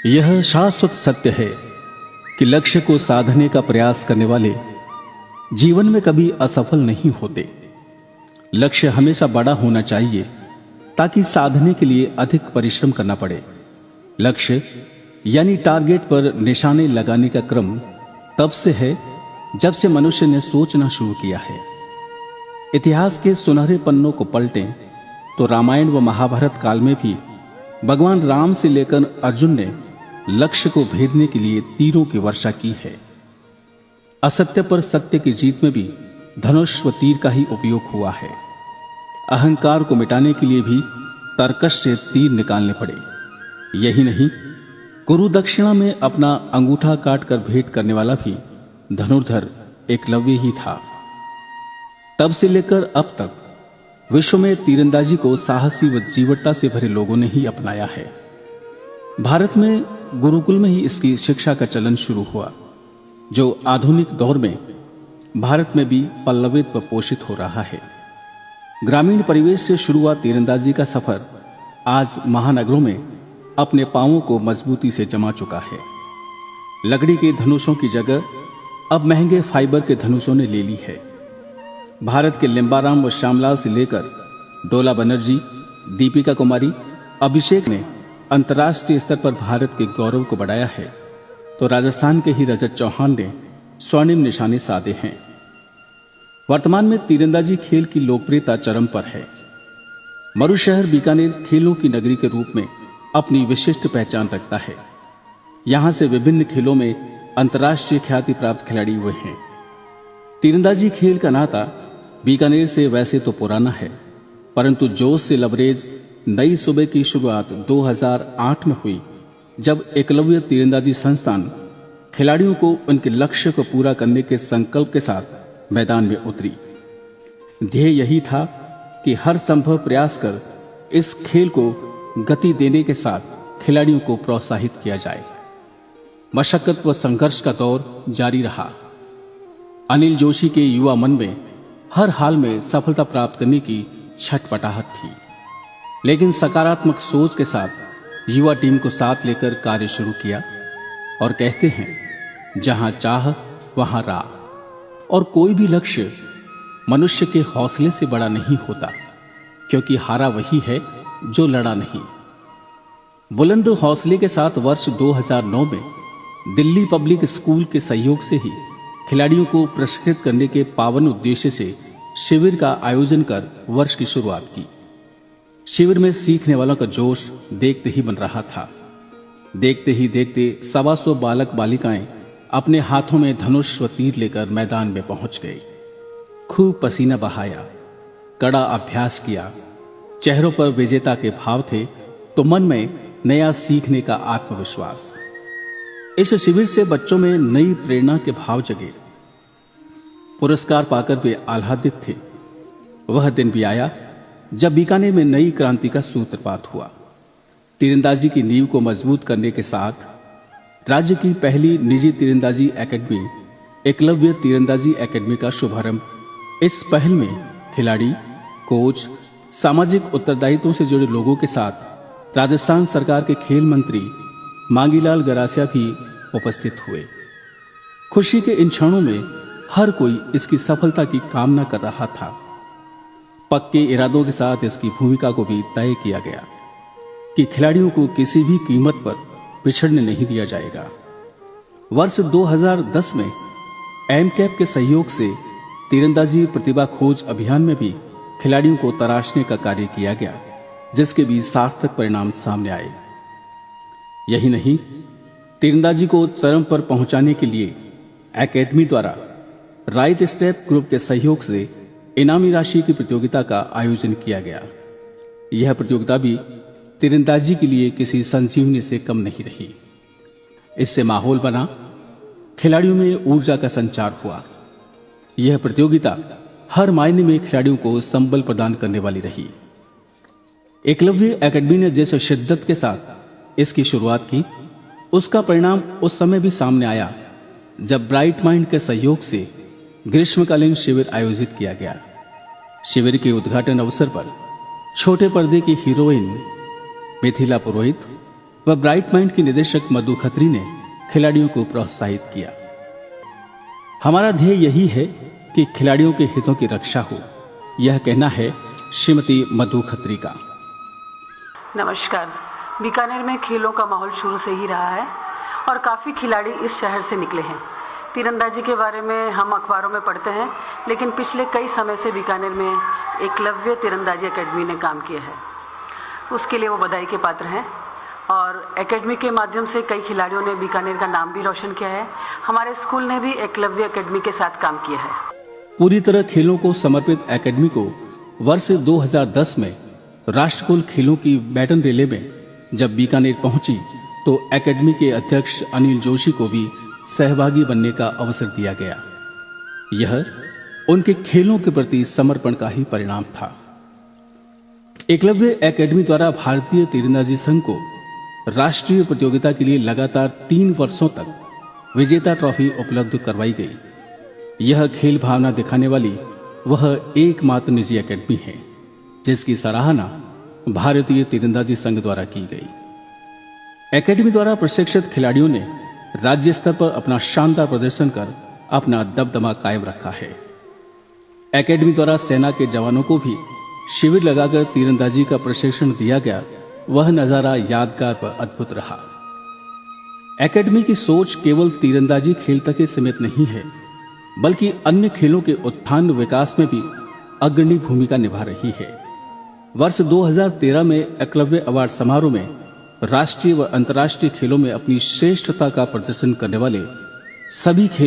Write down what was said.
यह शाश्वत सत्य है कि लक्ष्य को साधने का प्रयास करने वाले जीवन में कभी असफल नहीं होते। लक्ष्य हमेशा बड़ा होना चाहिए ताकि साधने के लिए अधिक परिश्रम करना पड़े। लक्ष्य यानी टारगेट पर निशाने लगाने का क्रम तब से है जब से मनुष्य ने सोचना शुरू किया है। इतिहास के सुनहरे पन्नों को पलटें तो रामायण व महाभारत काल में भी भगवान राम से लेकर अर्जुन ने लक्ष्य को भेदने के लिए तीरों की वर्षा की है। असत्य पर सत्य की जीत में भी धनुष व तीर का ही उपयोग हुआ है। अहंकार को मिटाने के लिए भी तर्कश से तीर निकालने पड़े। यही नहीं, गुरु दक्षिणा में अपना अंगूठा काटकर भेंट करने वाला भी धनुर्धर एकलव्य ही था। तब से लेकर अब तक विश्व में तीरंदाजी को साहसी व जीवटता से भरे लोगों ने ही अपनाया है। भारत में गुरुकुल में ही इसकी शिक्षा का चलन शुरू हुआ, जो आधुनिक दौर में भारत में भी पल्लवित व पोषित हो रहा है। ग्रामीण परिवेश से शुरू हुआ तीरंदाजी का सफर आज महानगरों में अपने पांवों को मजबूती से जमा चुका है। लकड़ी के धनुषों की जगह अब महंगे फाइबर के धनुषों ने ले ली है। भारत के लिम्बाराम व श्यामलाल से लेकर डोला बनर्जी, दीपिका कुमारी, अभिषेक ने अंतर्राष्ट्रीय स्तर पर भारत के गौरव को बढ़ाया है, तो राजस्थान के ही रजत चौहान ने स्वर्णिम निशाने साधे हैं। वर्तमान में तीरंदाजी खेल की लोकप्रियता चरम पर है। मरुशहर बीकानेर खेलों की नगरी के रूप में अपनी विशिष्ट पहचान रखता है। यहां से विभिन्न खेलों में अंतर्राष्ट्रीय ख्याति प्राप्त खिलाड़ी हुए हैं। तीरंदाजी खेल का नाता बीकानेर से वैसे तो पुराना है, परंतु जोश से लबरेज नई सूबे की शुरुआत 2008 में हुई, जब एकलव्य तीरंदाजी संस्थान खिलाड़ियों को उनके लक्ष्य को पूरा करने के संकल्प के साथ मैदान में उतरी। ध्येय यही था कि हर संभव प्रयास कर इस खेल को गति देने के साथ खिलाड़ियों को प्रोत्साहित किया जाए। मशक्कत व संघर्ष का दौर जारी रहा। अनिल जोशी के युवा मन में हर हाल में सफलता प्राप्त करने की छटपटाहट थी, लेकिन सकारात्मक सोच के साथ युवा टीम को साथ लेकर कार्य शुरू किया। और कहते हैं, जहां चाह वहां राह। और कोई भी लक्ष्य मनुष्य के हौसले से बड़ा नहीं होता, क्योंकि हारा वही है जो लड़ा नहीं। बुलंद हौसले के साथ वर्ष 2009 में दिल्ली पब्लिक स्कूल के सहयोग से ही खिलाड़ियों को प्रशिक्षित करने के पावन उद्देश्य से शिविर का आयोजन कर वर्ष की शुरुआत की। शिविर में सीखने वालों का जोश देखते ही बन रहा था। देखते ही देखते 125 बालक बालिकाएं अपने हाथों में धनुष व तीर लेकर मैदान में पहुंच गए। खूब पसीना बहाया, कड़ा अभ्यास किया। चेहरों पर विजेता के भाव थे तो मन में नया सीखने का आत्मविश्वास। इस शिविर से बच्चों में नई प्रेरणा के भाव जगे। पुरस्कार पाकर वे आह्लादित थे। वह दिन भी आया जब बीकानेर में नई क्रांति का सूत्रपात हुआ। तीरंदाजी की नींव को मजबूत करने के साथ राज्य की पहली निजी तीरंदाजी एकेडमी एकलव्य तीरंदाजी एकेडमी का शुभारंभ। इस पहल में खिलाड़ी, कोच, सामाजिक उत्तरदायित्वों से जुड़े लोगों के साथ राजस्थान सरकार के खेल मंत्री मांगीलाल गरासिया भी उपस्थित हुए। खुशी के इन क्षणों में हर कोई इसकी सफलता की कामना कर रहा था। पक्के इरादों के साथ इसकी भूमिका को भी तय किया गया कि खिलाड़ियों को किसी भी कीमत पर पिछड़ने नहीं दिया जाएगा। वर्ष 2010 में एमकैप के सहयोग से तीरंदाजी प्रतिभा खोज अभियान में भी खिलाड़ियों को तराशने का कार्य किया गया, जिसके भी सार्थक परिणाम सामने आए। यही नहीं, तीरंदाजी को चरम पर पहुंचाने के लिए एकेडमी द्वारा राइट स्टेप ग्रुप के सहयोग से इनामी राशि की प्रतियोगिता का आयोजन किया गया। यह प्रतियोगिता भी तीरंदाजी के लिए किसी संजीवनी से कम नहीं रही। इससे माहौल बना, खिलाड़ियों में ऊर्जा का संचार हुआ। यह प्रतियोगिता हर मायने में खिलाड़ियों को संबल प्रदान करने वाली रही। एकलव्य एकेडमी ने जैसे शिद्दत के साथ इसकी शुरुआत की, उसका परिणाम उस समय भी सामने आया जब ब्राइट माइंड के सहयोग से ग्रीष्मकालीन शिविर आयोजित किया गया। शिविर के उद्घाटन अवसर पर छोटे पर्दे की हीरोइन मिथिला पुरोहित, व ब्राइट माइंड की निदेशक मधु खत्री ने खिलाड़ियों को प्रोत्साहित किया। हमारा ध्येय यही है कि खिलाड़ियों के हितों की रक्षा हो, यह कहना है श्रीमती मधु खत्री का। नमस्कार। बीकानेर में खेलों का माहौल शुरू से ही रहा है और काफ़ी खिलाड़ी इस शहर से निकले हैं। तीरंदाजी के बारे में हम अखबारों में पढ़ते हैं, लेकिन पिछले कई समय से बीकानेर में एकलव्य तीरंदाजी एकेडमी ने काम किया है। उसके लिए वो बधाई के पात्र हैं और एकेडमी के माध्यम से कई खिलाड़ियों ने बीकानेर का नाम भी रोशन किया है। हमारे स्कूल ने भी एकलव्य एकेडमी के साथ काम किया है। पूरी तरह खेलों को समर्पित एकेडमी को वर्ष 2010 में राष्ट्रकुल खेलों की बैटन रिले में जब बीकानेर पहुंची तो एकेडमी के अध्यक्ष अनिल जोशी को भी सहभागी बनने का अवसर दिया गया। यह उनके खेलों के प्रति समर्पण का ही परिणाम था। एकलव्य एकेडमी द्वारा भारतीय तीरंदाजी संघ को राष्ट्रीय प्रतियोगिता के लिए लगातार 3 वर्षों तक विजेता ट्रॉफी उपलब्ध करवाई गई। यह खेल भावना दिखाने वाली वह एकमात्र निजी एकेडमी है जिसकी सराहना भारतीय तीरंदाजी संघ द्वारा की गई। एकेडमी द्वारा प्रशिक्षित खिलाड़ियों ने राज्य स्तर पर अपना शानदार प्रदर्शन कर अपना दबदबा कायम रखा है। एकेडमी द्वारा सेना के जवानों को भी शिविर लगाकर तीरंदाजी का प्रशिक्षण दिया गया। वह नजारा यादगार व अद्भुत रहा। एकेडमी की सोच केवल तीरंदाजी खेल तक ही सीमित नहीं है, बल्कि अन्य खेलों के उत्थान विकास में भी अग्रणी भूमिका निभा रही है। वर्ष 2013 में एकलव्य अवार्ड समारोह में राष्ट्रीय व अंतर्राष्ट्रीय खेलों में अपनी श्रेष्ठता का प्रदर्शन करने वाले सभी खेल